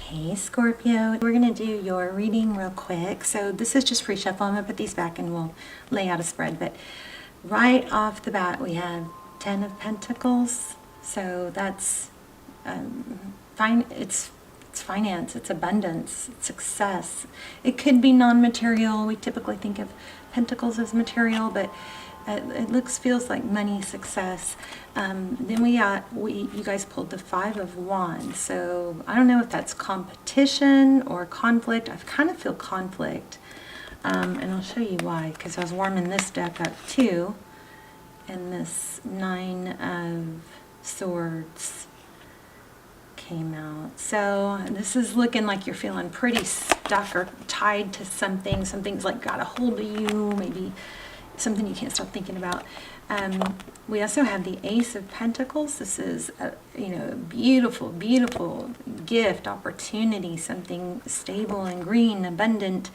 Hey Scorpio, we're going to do your reading real quick. So this is just free shuffle. I'm going to put these back and we'll lay out a spread. But right off the bat we have 10 of Pentacles. So that's fine. It's finance, it's abundance, it's success. It could be non-material. We typically think of Pentacles as material, but it feels like money, success. Then you guys pulled the 5 of Wands. So I don't know if that's competition or conflict. I kind of feel conflict. And I'll show you why, because I was warming this deck up too. And this 9 of Swords came out. So this is looking like you're feeling pretty stuck or tied to something. Something's like got a hold of you, maybe something you can't stop thinking about. We also have the Ace of Pentacles. This is a beautiful, beautiful gift, opportunity, something stable and green, abundant.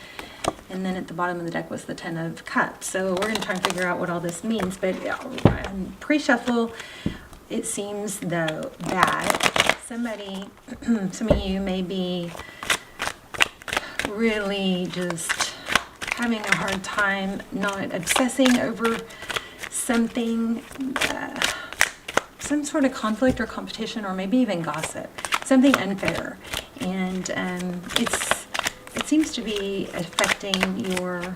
And then at the bottom of the deck was the 10 of Cups. So we're going to try and figure out what all this means. But pre-shuffle, it seems though that some of you may be really just having a hard time not obsessing over something, some sort of conflict or competition, or maybe even gossip, something unfair, and it seems to be affecting your,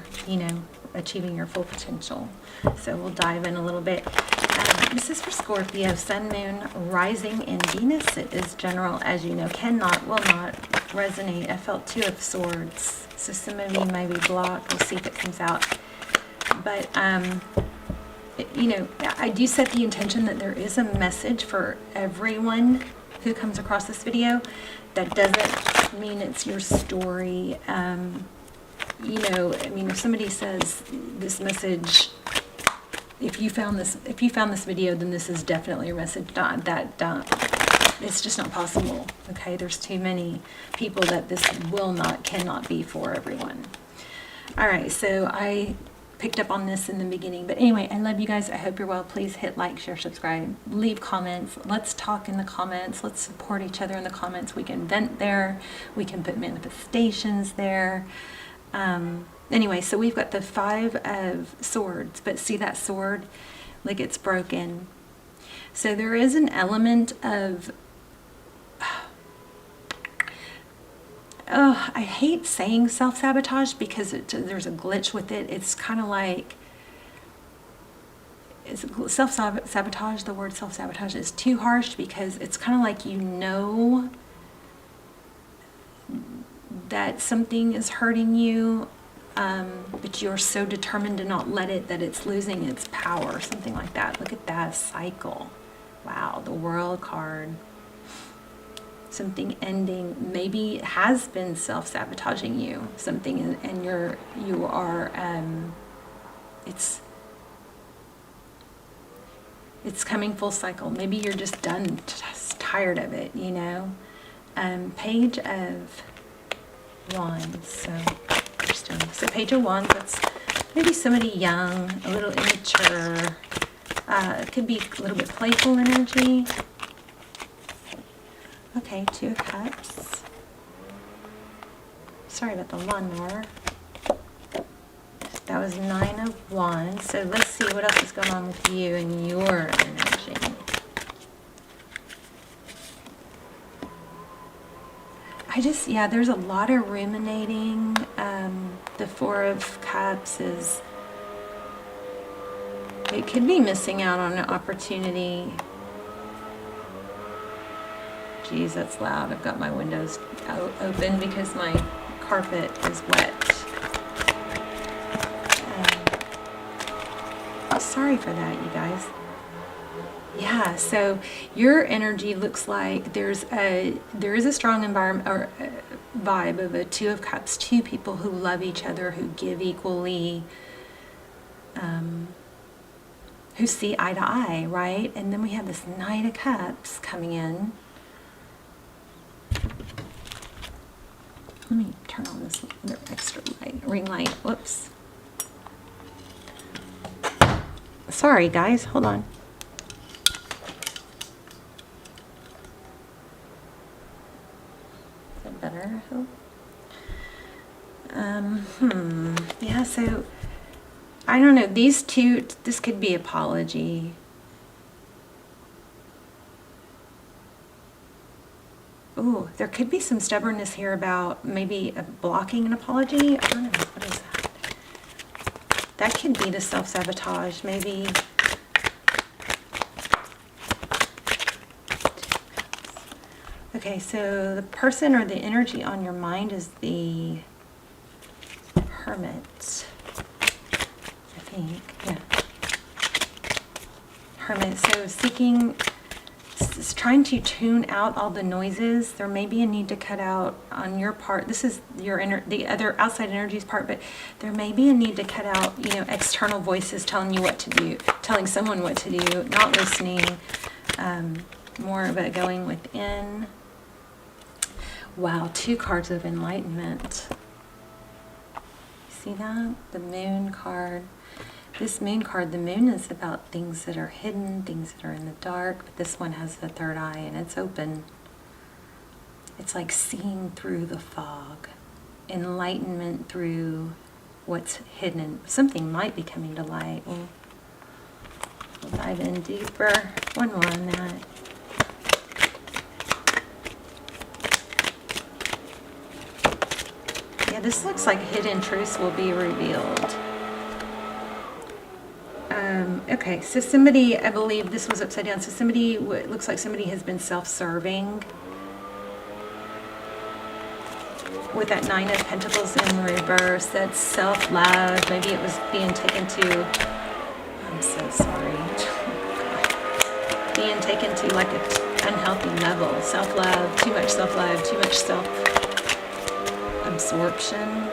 achieving your full potential. So we'll dive in a little bit. This is for Scorpio, Sun, Moon, Rising, and Venus. It is general, as you know, will not resonate. I felt 2 of Swords, so some of you may be blocked. We'll see if it comes out. But, I do set the intention that there is a message for everyone who comes across this video. That doesn't mean it's your story. If somebody says this message, if you found this video, then this is definitely a message. It's just not possible. Okay, there's too many people that this cannot be for everyone. All right, so I picked up on this in the beginning, but anyway, I love you guys. I hope you're well. Please hit like, share, subscribe, leave comments. Let's talk in the comments. Let's support each other in the comments. We can vent there. We can put manifestations there. Anyway, so we've got the 5 of Swords, but see that sword, like it's broken. So there is an element of, I hate saying self-sabotage because there's a glitch with it. It's kind of like, self-sabotage, the word self-sabotage is too harsh because it's kind of like that something is hurting you, but you're so determined to not let it that it's losing its power, something like that. Look at that cycle. Wow, the World card. Something ending. Maybe it has been self-sabotaging you, something, and you are it's coming full cycle. Maybe you're just done, just tired of it, Page of Wands. So interesting. So Page of Wands, that's maybe somebody young, a little immature. It could be a little bit playful energy. Okay, 2 of Cups. Sorry about the lawnmower. That was 9 of Wands. So let's see what else is going on with you and your energy. There's a lot of ruminating. The 4 of Cups it could be missing out on an opportunity. Geez, that's loud. I've got my windows open because my carpet is wet. Sorry for that, you guys. Yeah, so your energy looks like there is a strong environment or vibe of a 2 of Cups, 2 people who love each other, who give equally, who see eye to eye, right? And then we have this Knight of Cups coming in. Let me turn on this extra ring light. Whoops. Sorry, guys. Hold on. Is that better? water. Yeah, so I don't know. These two, this could be apology. Ooh, there could be some stubbornness here about maybe blocking an apology. I don't know. What is that? That could be the self-sabotage, maybe. Okay, so the person or the energy on your mind is the Hermit. I think, yeah. Hermit, so seeking, is trying to tune out all the noises. There may be a need to cut out on your part. This is your the other outside energies part, but there may be a need to cut out, you know, external voices telling you what to do, telling someone what to do, not listening. More of it going within. Wow, 2 cards of enlightenment. See that? The Moon card. This Moon card, the Moon is about things that are hidden, things that are in the dark, but this one has the third eye and it's open. It's like seeing through the fog. Enlightenment through what's hidden. Something might be coming to light. We'll dive in deeper. One more on that. Yeah, this looks like hidden truths will be revealed. Okay, so somebody, I believe this was upside down, so somebody, it looks like somebody has been self-serving with that 9 of Pentacles in reverse. That's self-love. Maybe it was being taken to, I'm so sorry, being taken to like an unhealthy level. Self-love, too much self-absorption.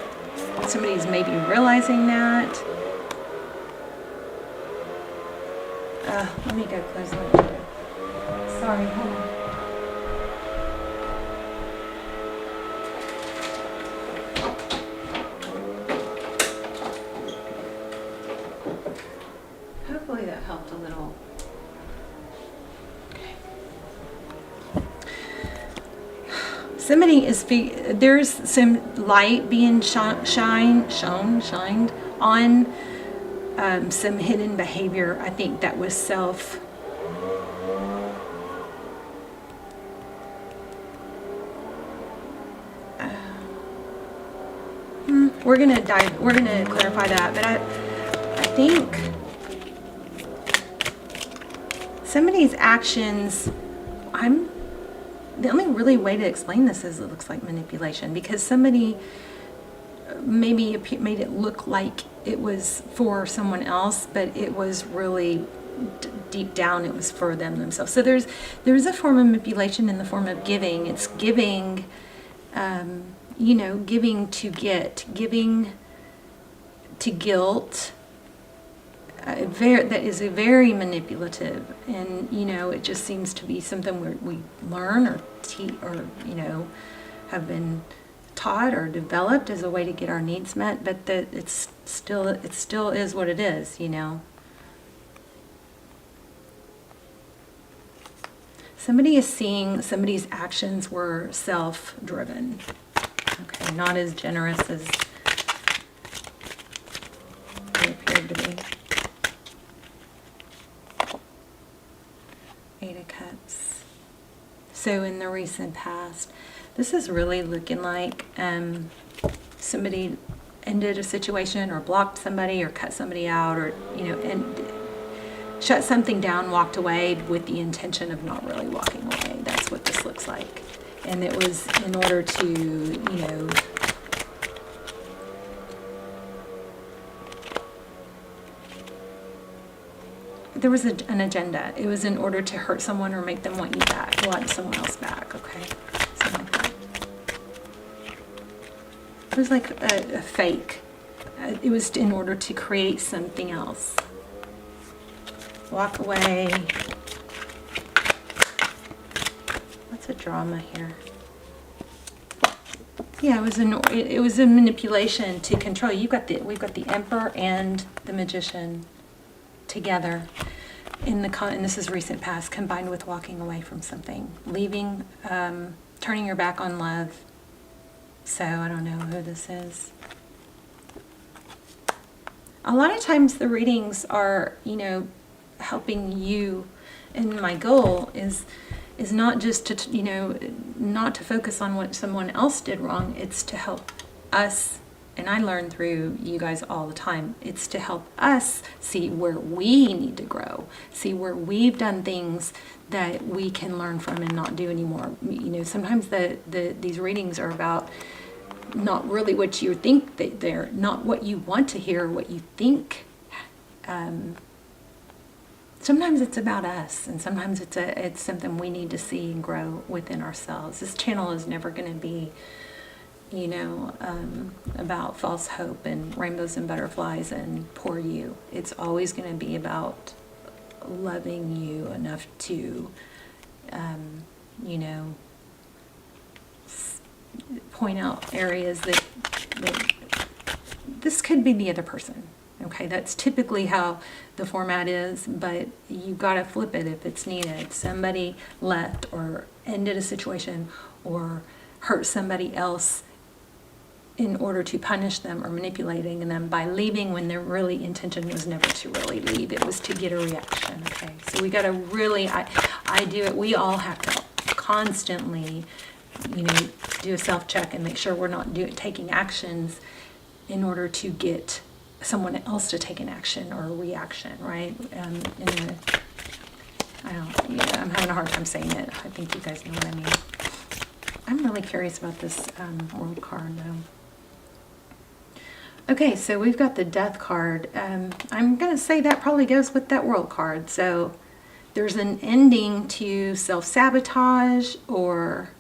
Somebody's maybe realizing that. Let me go close the window. Sorry, hold on. Hopefully that helped a little. Okay. Somebody is, there's some light being shined on some hidden behavior. I think that was self. We're gonna clarify that, but I think somebody's actions, the only really way to explain this is it looks like manipulation, because somebody maybe made it look like it was for someone else, but it was really deep down it was for them themselves. So there's a form of manipulation in the form of giving. It's giving, you know, giving to get, giving to guilt. That is a very manipulative, and you know, it just seems to be something we learn or you know, have been taught or developed as a way to get our needs met, but that it still is what it is, you know. Somebody is seeing somebody's actions were self-driven. Okay, not as generous as they appeared to be. 8 of Cups. So in the recent past, this is really looking like somebody ended a situation or blocked somebody or cut somebody out, or, you know, and shut something down, walked away with the intention of not really walking away. That's what this looks like. And it was in order to, you know, there was an agenda. It was in order to hurt someone or make them want you back, want someone else back, okay? Something like that. It was like a fake. It was in order to create something else. Walk away. What's a drama here? Yeah, it was a manipulation to control. We've got the Emperor and the Magician together and this is recent past, combined with walking away from something, leaving, turning your back on love. So I don't know who this is. A lot of times the readings are, you know, helping you, and my goal is not just to, you know, not to focus on what someone else did wrong. It's to help us, and I learn through you guys all the time. It's to help us see where we need to grow, see where we've done things that we can learn from and not do anymore. You know, sometimes these readings are about not really what you think they're, not what you want to hear, what you think. Sometimes it's about us, and sometimes it's something we need to see and grow within ourselves. This channel is never going to be, you know, about false hope and rainbows and butterflies and poor you. It's always going to be about loving you enough to, you know, point out areas that this could be the other person. Okay, that's typically how the format is, but you got to flip it if it's needed. Somebody left or ended a situation or hurt somebody else in order to punish them or manipulating them by leaving when their really intention was never to really leave. It was to get a reaction. Okay, so we got to really, I do it. We all have to constantly, you know, do a self-check and make sure we're not taking actions in order to get someone else to take an action or a reaction, right? I'm having a hard time saying it. I think you guys know what I mean. I'm really curious about this world card, though. Okay, so we've got the Death card. I'm going to say that probably goes with that world card. So there's an ending to self-sabotage or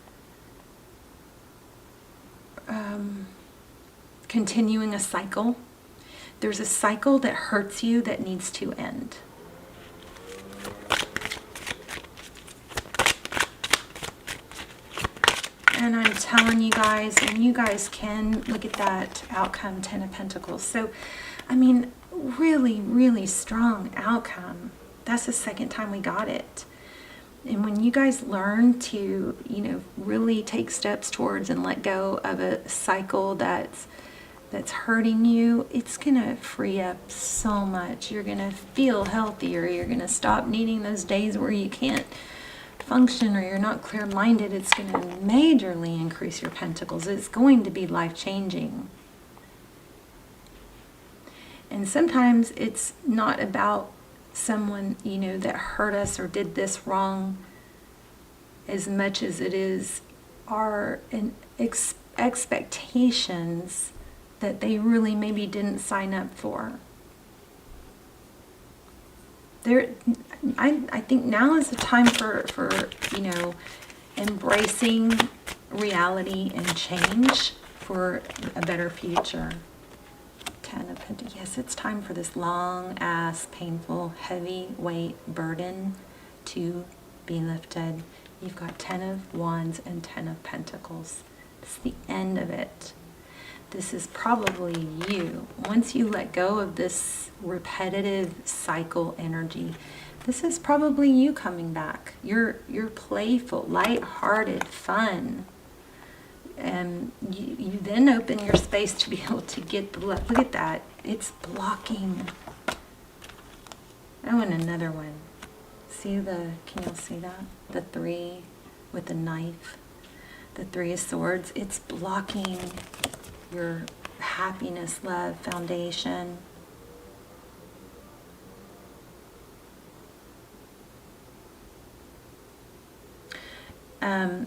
continuing a cycle. There's a cycle that hurts you that needs to end. And I'm telling you guys, and you guys can look at that outcome, 10 of Pentacles. So, I mean, really, really strong outcome. That's the second time we got it. And when you guys learn to, you know, really take steps towards and let go of a cycle that's hurting you, it's going to free up so much. You're going to feel healthier. You're going to stop needing those days where you can't function or you're not clear-minded. It's going to majorly increase your pentacles. It's going to be life-changing. And sometimes it's not about someone, you know, that hurt us or did this wrong as much as it is our expectations that they really maybe didn't sign up for. I think now is the time for you know, embracing reality and change for a better future. 10 of Pentacles. Yes, it's time for this long ass, painful, heavy weight burden to be lifted. You've got 10 of Wands and 10 of Pentacles. It's the end of it. This is probably you. Once you let go of this repetitive cycle energy, this is probably you coming back. You're playful, light-hearted, fun. And you then open your space to be able to get the love. Look at that. It's blocking. I want another one. See can you see that? The 3 with the knife. The 3 of Swords. It's blocking your happiness, love, foundation.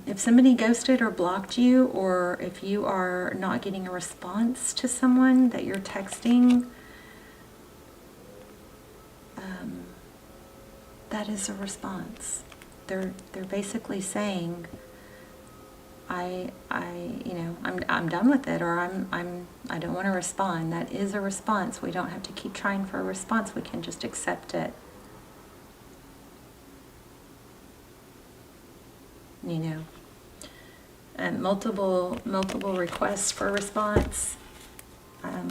If somebody ghosted or blocked you, or if you are not getting a response to someone that you're texting, that is a response. They're basically saying, I'm done with it, or I don't want to respond. That is a response. We don't have to keep trying for a response. We can just accept it. You know, and multiple requests for response. I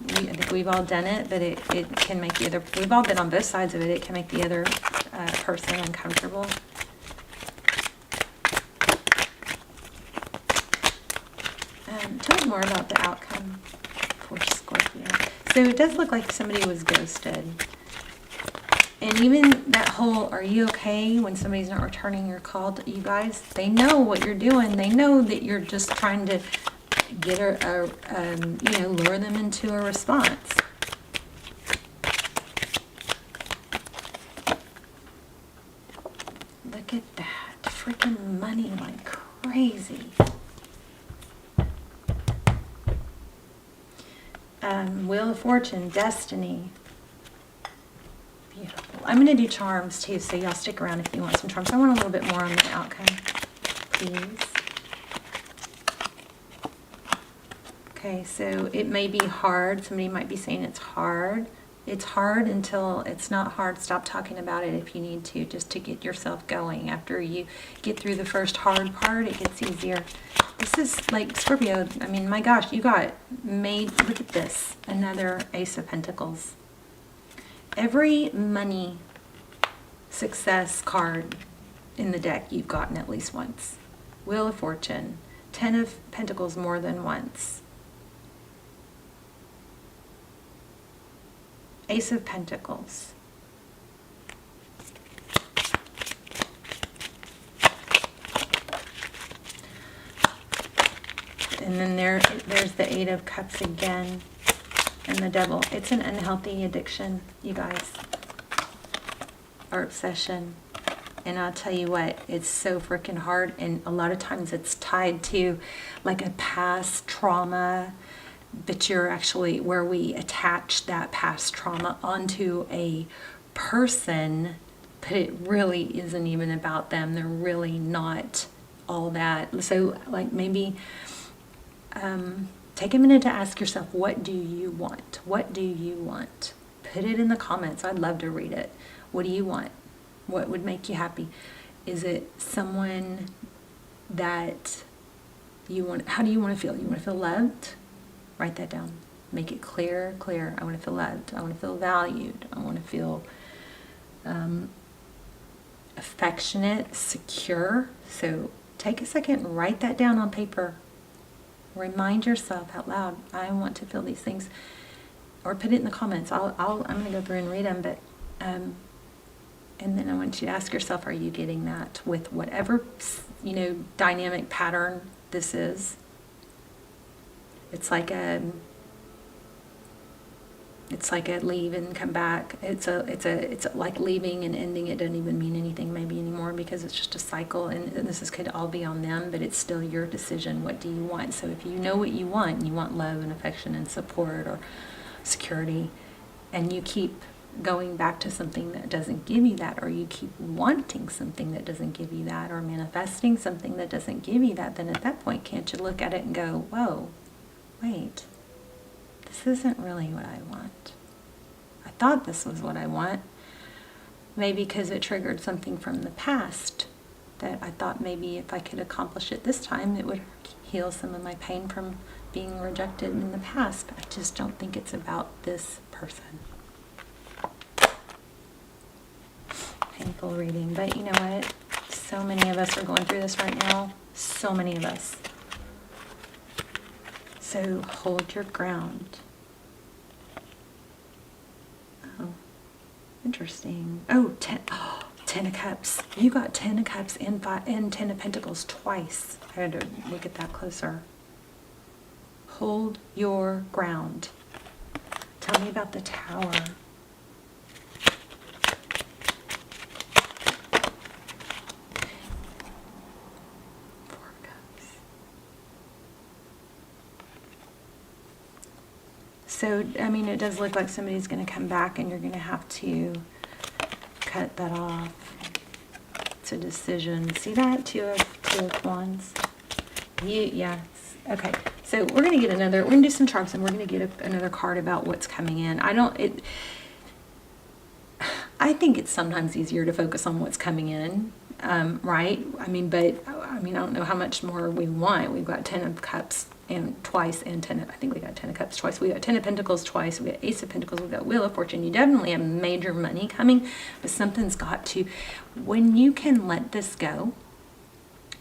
think we've all done it, but it can make the other. We've all been on both sides of it. It can make the other person uncomfortable. Tell me more about the outcome for Scorpio. So it does look like somebody was ghosted. And even that whole, are you okay, when somebody's not returning your call, you guys, they know what you're doing. They know that you're just trying to get lure them into a response. Look at that. Freaking money like crazy. Wheel of Fortune, Destiny. Beautiful. I'm going to do charms too, so y'all stick around if you want some charms. I want a little bit more on the outcome, please. Okay, so it may be hard. Somebody might be saying it's hard. It's hard until it's not hard. Stop talking about it if you need to, just to get yourself going. After you get through the first hard part, it gets easier. This is like Scorpio. I mean, my gosh, you got made. Look at this. Another Ace of Pentacles. Every money success card in the deck you've gotten at least once. Wheel of Fortune. 10 of Pentacles more than once. Ace of Pentacles. And then there's the 8 of Cups again, and the Devil. It's an unhealthy addiction, you guys, or obsession. And I'll tell you what, it's so freaking hard, and a lot of times it's tied to like a past trauma, but you're actually, where we attach that past trauma onto a person, but it really isn't even about them. They're really not all that. So like maybe take a minute to ask yourself, what do you want? What do you want? Put it in the comments. I'd love to read it. What do you want? What would make you happy? Is it someone that you want? How do you want to feel? You want to feel loved? Write that down. Make it clear, clear. I want to feel loved. I want to feel valued. I want to feel affectionate, secure. So take a second and write that down on paper. Remind yourself out loud, I want to feel these things. Or put it in the comments. I'm going to go through and read them, but and then I want you to ask yourself, are you getting that with whatever, dynamic pattern this is? It's like a leave and come back. It's like leaving and ending. It doesn't even mean anything maybe anymore, because it's just a cycle, and could all be on them, but it's still your decision. What do you want? So if you know what you want love and affection and support or security, and you keep going back to something that doesn't give you that, or you keep wanting something that doesn't give you that, or manifesting something that doesn't give you that, then at that point, can't you look at it and go, whoa, wait, this isn't really what I want. I thought this was what I want. Maybe because it triggered something from the past that I thought maybe if I could accomplish it this time, it would heal some of my pain from being rejected in the past. But I just don't think it's about this person. Painful reading, but you know what? So many of us are going through this right now. So many of us. So hold your ground. Oh, interesting. Oh, 10 of Cups. You got 10 of Cups and 10 of Pentacles twice. I had to look at that closer. Hold your ground. Tell me about the Tower. So, I mean, it does look like somebody's going to come back and you're going to have to cut that off. It's a decision. See that? Two of Wands. Yes. Okay. So we're going to get we're going to do some charts, and we're going to get another card about what's coming in. I think it's sometimes easier to focus on what's coming in, right? I don't know how much more we want. We've got 10 of Cups and twice, and I think we got 10 of Cups twice. We got 10 of Pentacles twice. We got Ace of Pentacles. We got Wheel of Fortune. You definitely have major money coming, but something's got to. When you can let this go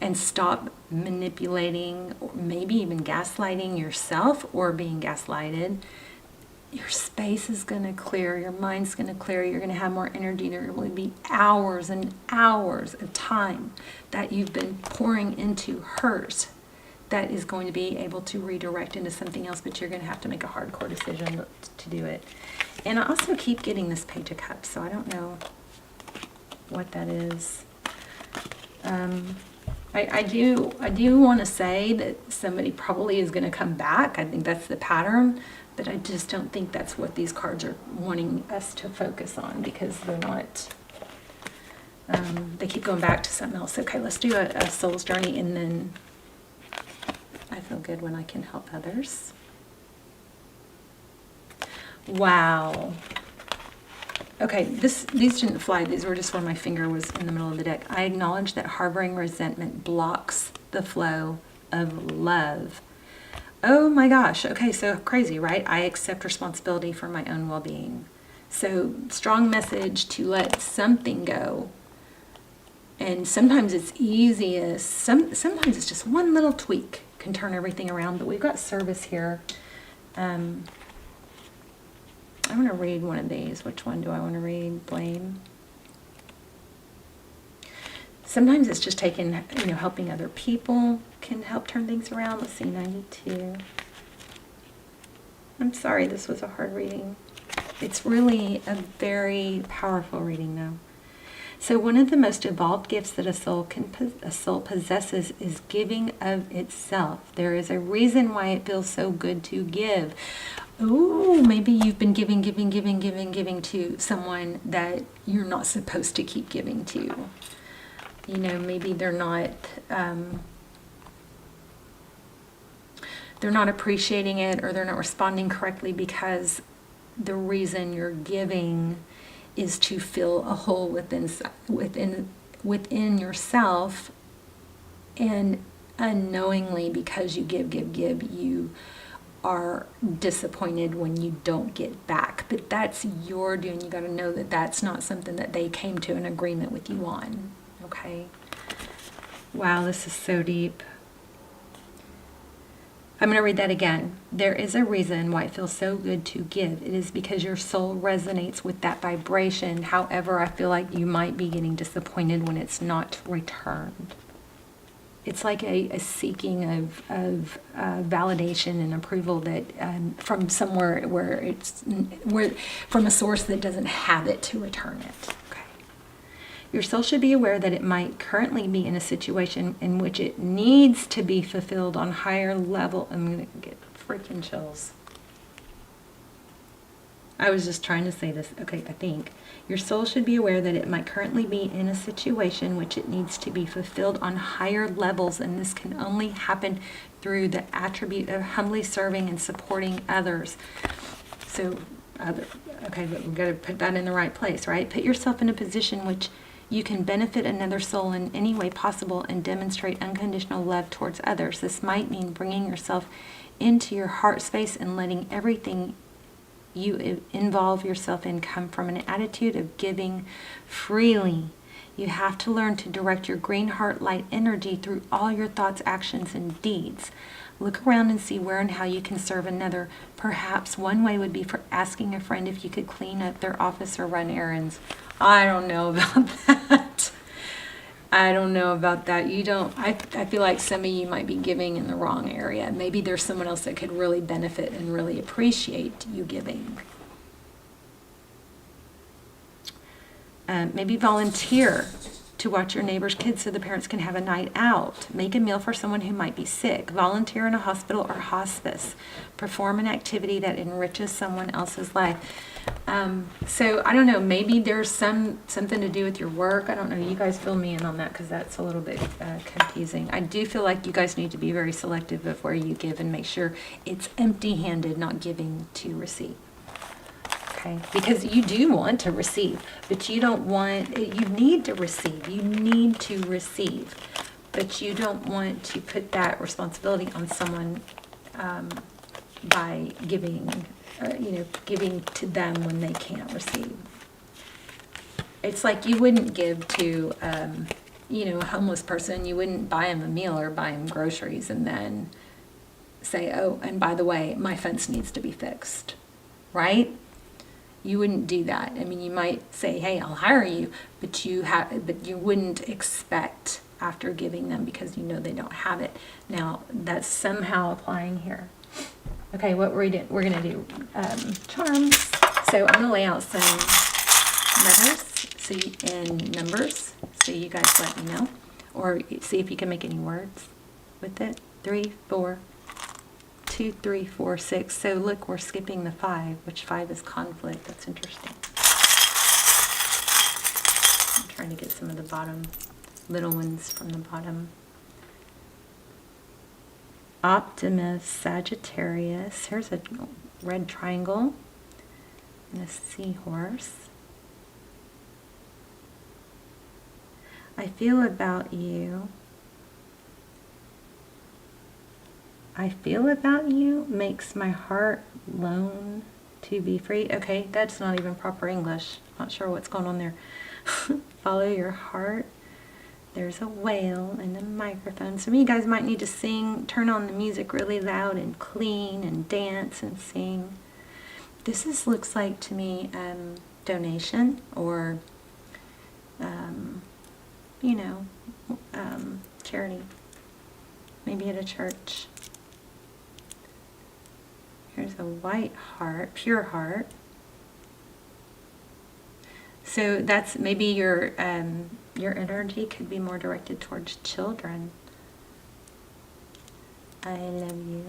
and stop manipulating, or maybe even gaslighting yourself or being gaslighted, your space is going to clear, your mind's going to clear, you're going to have more energy. There will be hours and hours of time that you've been pouring into hers that is going to be able to redirect into something else, but you're going to have to make a hardcore decision to do it. And I also keep getting this Page of Cups, so I don't know what that is. I do want to say that somebody probably is going to come back. I think that's the pattern, but I just don't think that's what these cards are wanting us to focus on, because they're not, they keep going back to something else. Okay, let's do a soul's journey, and then I feel good when I can help others. Wow. Okay, these didn't fly. These were just when my finger was in the middle of the deck. I acknowledge that harboring resentment blocks the flow of love. Oh my gosh. Okay, so crazy, right? I accept responsibility for my own well-being. So strong message to let something go. And sometimes it's easiest. Sometimes it's just one little tweak can turn everything around. But we've got service here. I'm going to read one of these. Which one do I want to read? Blame. Sometimes it's just taking, helping other people can help turn things around. Let's see, 92. I'm sorry, this was a hard reading. It's really a very powerful reading, though. So one of the most evolved gifts that a soul possesses is giving of itself. There is a reason why it feels so good to give. Oh, maybe you've been giving to someone that you're not supposed to keep giving to. Maybe they're not appreciating it, or they're not responding correctly, because the reason you're giving is to fill a hole within yourself, and unknowingly, because you give, you are disappointed when you don't get back. But that's your doing. You got to know that that's not something that they came to an agreement with you on. Okay? Wow, this is so deep. I'm going to read that again. There is a reason why it feels so good to give. It is because your soul resonates with that vibration. However, I feel like you might be getting disappointed when it's not returned. It's like a seeking of validation and approval that from somewhere where from a source that doesn't have it to return it. Okay. Your soul should be aware that it might currently be in a situation in which it needs to be fulfilled on higher level. I'm gonna get freaking chills. I was just trying to say this. Okay, I think. Your soul should be aware that it might currently be in a situation which it needs to be fulfilled on higher levels, and this can only happen through the attribute of humbly serving and supporting others. So, okay, but we've got to put that in the right place, right? Put yourself in a position which you can benefit another soul in any way possible and demonstrate unconditional love towards others. This might mean bringing yourself into your heart space and letting everything you involve yourself in come from an attitude of giving freely. You have to learn to direct your green heart light energy through all your thoughts, actions, and deeds. Look around and see where and how you can serve another. Perhaps one way would be for asking a friend if you could clean up their office or run errands. I don't know about that. I don't know about that. I feel like some of you might be giving in the wrong area. Maybe there's someone else that could really benefit and really appreciate you giving. Maybe volunteer to watch your neighbor's kids so the parents can have a night out. Make a meal for someone who might be sick. Volunteer in a hospital or hospice. Perform an activity that enriches someone else's life. So I don't know, maybe there's something to do with your work. I don't know. You guys fill me in on that, because that's a little bit confusing. I do feel like you guys need to be very selective of where you give and make sure it's empty-handed, not giving to receive. Okay, because you do want to receive, but you need to receive. You need to receive, but you don't want to put that responsibility on someone by giving to them when they can't receive. It's like you wouldn't give to, you know, a homeless person, you wouldn't buy him a meal or buy him groceries and then say, oh, and by the way, my fence needs to be fixed, right? You wouldn't do that. I mean, you might say, hey, I'll hire you, but you wouldn't expect after giving them, because you know they don't have it. Now, that's somehow applying here. Okay, what we're going to do charms. So I'm going to lay out some letters and numbers, so you guys let me know, or see if you can make any words with it. 3, 4, 2, 3, 4, 6. So look, we're skipping the 5, which 5 is conflict. That's interesting. I'm trying to get some of the bottom little ones from the bottom. Optimus, Sagittarius. Here's a red triangle and a seahorse. I feel about you. I feel about you makes my heart long to be free. Okay, that's not even proper English. Not sure what's going on there. Follow your heart. There's a whale and a microphone. Some of you guys might need to sing, turn on the music really loud and clean and dance and sing. This looks like to me donation or, you know, charity. Maybe at a church. Here's a white heart, pure heart. So that's maybe your energy could be more directed towards children. I love you.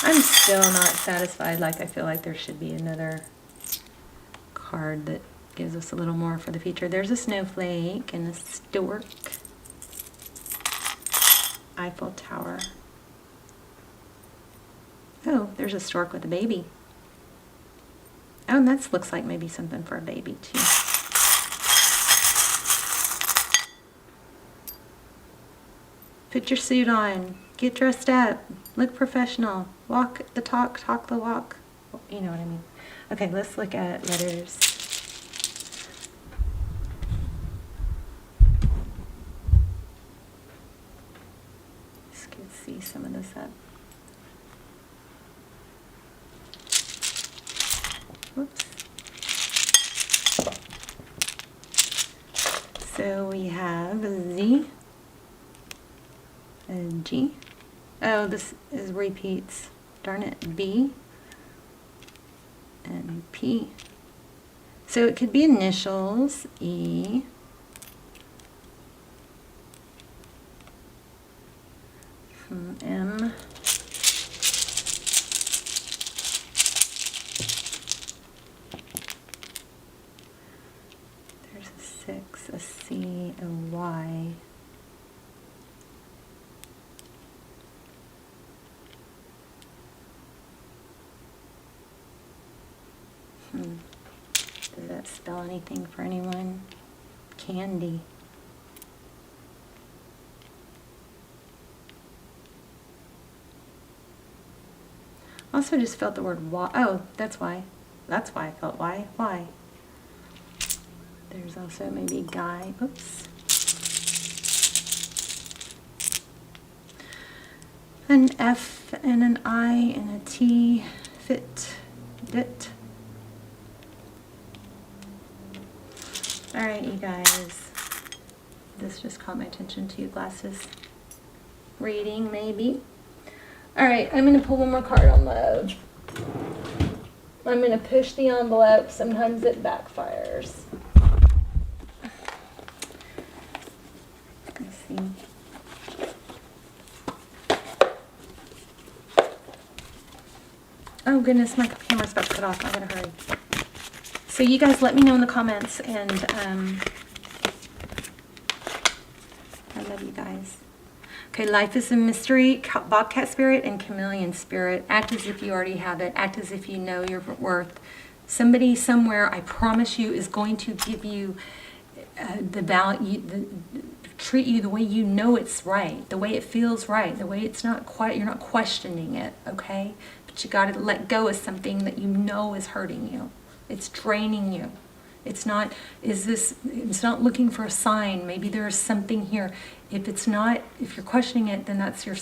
I'm still not satisfied. Like, I feel like there should be another card that gives us a little more for the future. There's a snowflake and a stork. Eiffel Tower. Oh, there's a stork with a baby. Oh, and that looks like maybe something for a baby too. Put your suit on. Get dressed up. Look professional. Walk the talk, talk the walk. You know what I mean. Okay, let's look at letters. Let's see some of this up. Whoops. So we have a Z, a G. Oh, this is repeats. Darn it. B and P. So it could be initials. E. M. There's a 6, a C, a Y. Does that spell anything for anyone? Candy. Also just felt the word why. Oh, that's why. That's why I felt why. Why? There's also maybe guy. Oops. An F and an I and a T. Fit. Dit. Alright, you guys. This just caught my attention to glasses. Reading, maybe. Alright, I'm going to pull one more card on love. I'm going to push the envelope. Sometimes it backfires. Let's see. Oh goodness, my camera's about to cut off. I gotta hurry. So you guys let me know in the comments, and I love you guys. Okay, life is a mystery, Bobcat spirit and chameleon spirit. Act as if you already have it. Act as if you know your worth. Somebody somewhere, I promise you, is going to give you the value, treat you the way you know it's right, the way it feels right, the way it's not quite, you're not questioning it, okay? But you got to let go of something that you know is hurting you. It's draining you. It's not, it's not looking for a sign. Maybe there is something here. If it's not, if you're questioning it, then that's your